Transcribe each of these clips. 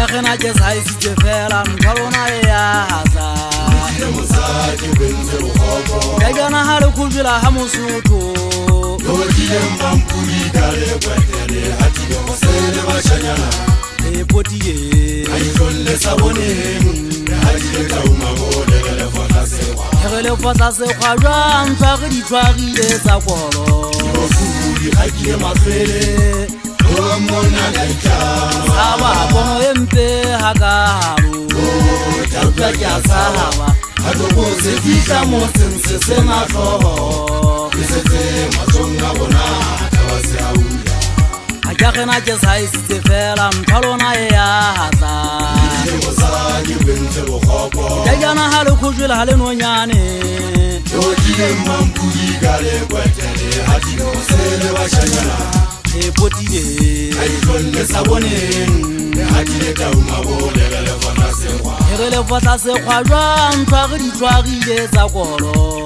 gena ke sa isitse fela nthalona ya haza ya gana ha re khujula ha mosotho e potiye le fasa se khwa ntwa re di tshwarile tsa kolo Saba bono empe hakaru Jalpa kya sahaba Adobo se fika mosense se matlo Kisete matonga bona Tawase auya Ajakena ke saisitse fela mphalona ya haza Jajana hale khujula hale nonyane Yojile mampuri gale kwetele Hati kusele washanyana e potile ayitlolle saboneng hatile ka umabole le fata se khwa jwa ntwa re di tshwarile tsa kolo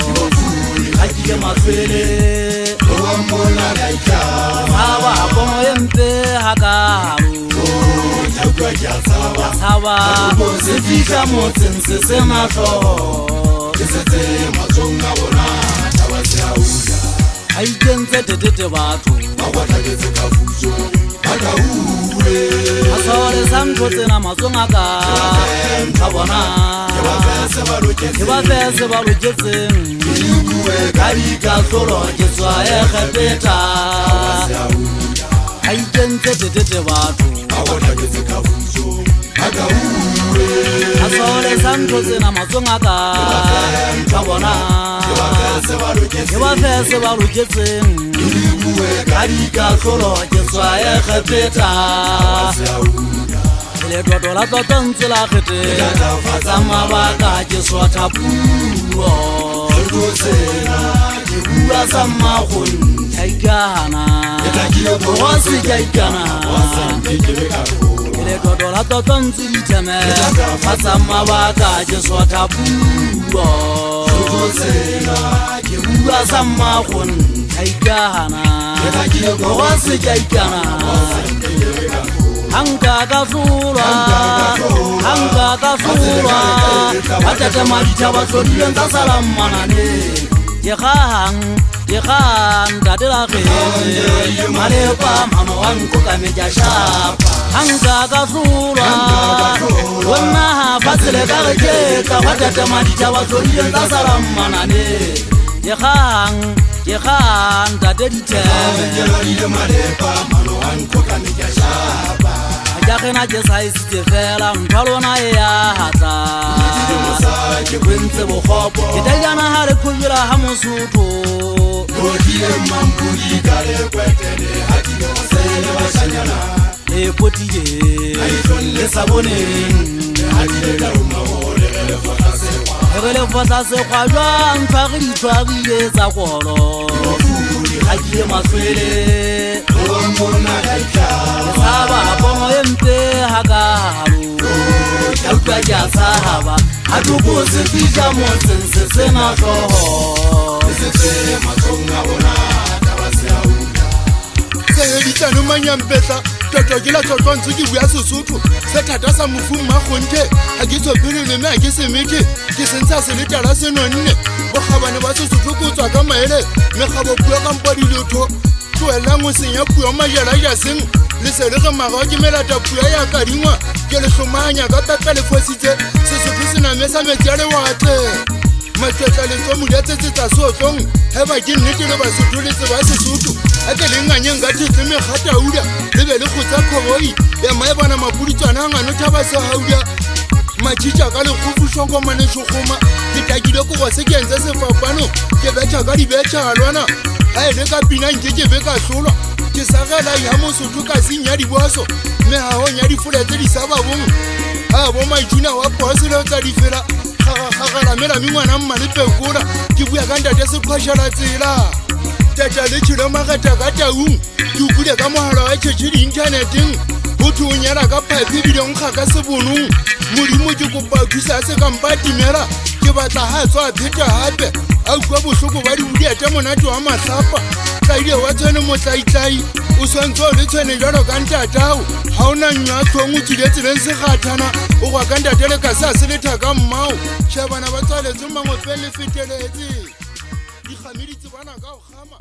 hakile mafele o mona la ika aba bono empe hakaru jwa ja saba bo se fika motsense se matlo setse matsonga bona tawase auya aitentse tetete batho Asole santo tsena matsonga ka Tabona Ke ba fese ba loketseng Ka di ka tlolo ke tswa e khepeta A ikentse tetete batho Asole santo tsena matsonga ka Tabona Ke ba fese ba loketseng Kadika solo ke tswa e khepeta le dodo la totantse la khete tsa mabaka ke swatha puo ke bua sa magon taikana o se taikana le dodo la totantse di teme tsa mabaka ke swatha puo ke bua sa magon taikana o se taikana Hanga kafura Atete majita wasodile nta salamana ne Yekhan dadela khele Malepa mama wangu kameja shapa Hanga kafura Wana fasile karejeka Atete majita wasodile nta salamana ne Yekhan dadeli teme Malepa mama wangu kameja shapa Ajakena ke saisitse fela nthalona ya haza Ke kwentse bokgopo Ke tajana ha re khujula ha mosotho Kodile mampuri kale kwetele Hatile wasele washanyana E potiye Ayitlolle saboneng Hatile ka umabole le fata se khwa jwa ntwa re di tshwarile tsa kolo Hakile mafele o mona la ika Saba bono empe hakaru Jalpa kya sahaba Adubo se fika mosense se matlo Setse matonga bona Tawase auya Sehedita numanya mpeta Toto gila toto ntsuki buya susutu Se tata sa mufu makhonte Agitso pili leme agise meke Kisensa se le tala se nonne Bokhabane ba susutu kutswa ka maele Mekhabo puya ka mpadi loto Tuela ngosenya puya majala ya seng Le se le gemaga ke melata puya ya kadingwa Ke le hlomanya ka tata le fositse Susutu se namesa metiale wate Matletla le tso mudia tse tsa sotlong Heba ke nnete le basotho le tse ba sesutu Ake le nganyeng ka tse megata uda Le be le khotsa khoboi Ya maebana mapuditswana ngano thaba se hauda Machitsa ka le khufu shonko mane shokoma Ke takile ko go se ke ntse sefapano Ke betha ka di betha alwana Ha ene ka pina nke be ka hlolwa Ke sagela ya mosotho ka sinya di boso Me ha ho nya di fuletse di sababong Ha bo maituna wa poselo tsa di fela Gagala mela mingwana mmale pekura Ke buya ka ntate se khwashela tsela Tata le tshilo magata ka taung Ke bule ka mohala wa tshetse di interneteng Ho thunyela ka pipe bile nkga ka sebonong Modimo ke kopa thusa se ka mpa timela Ke batla ha tswa pheta hape A kwa bohloko ba di budiete monate wa mahlapa tlaile wa tshwane motlaitlai o swantse o le tshwane jalo ka ntatao ga o na nnywa tlhong o tsile tseleng segathana o gwa ka ntatele ka sa se letha ka mmao shebana ba tswaletse mangwe pele feteletse dikgameditse bana ka go gama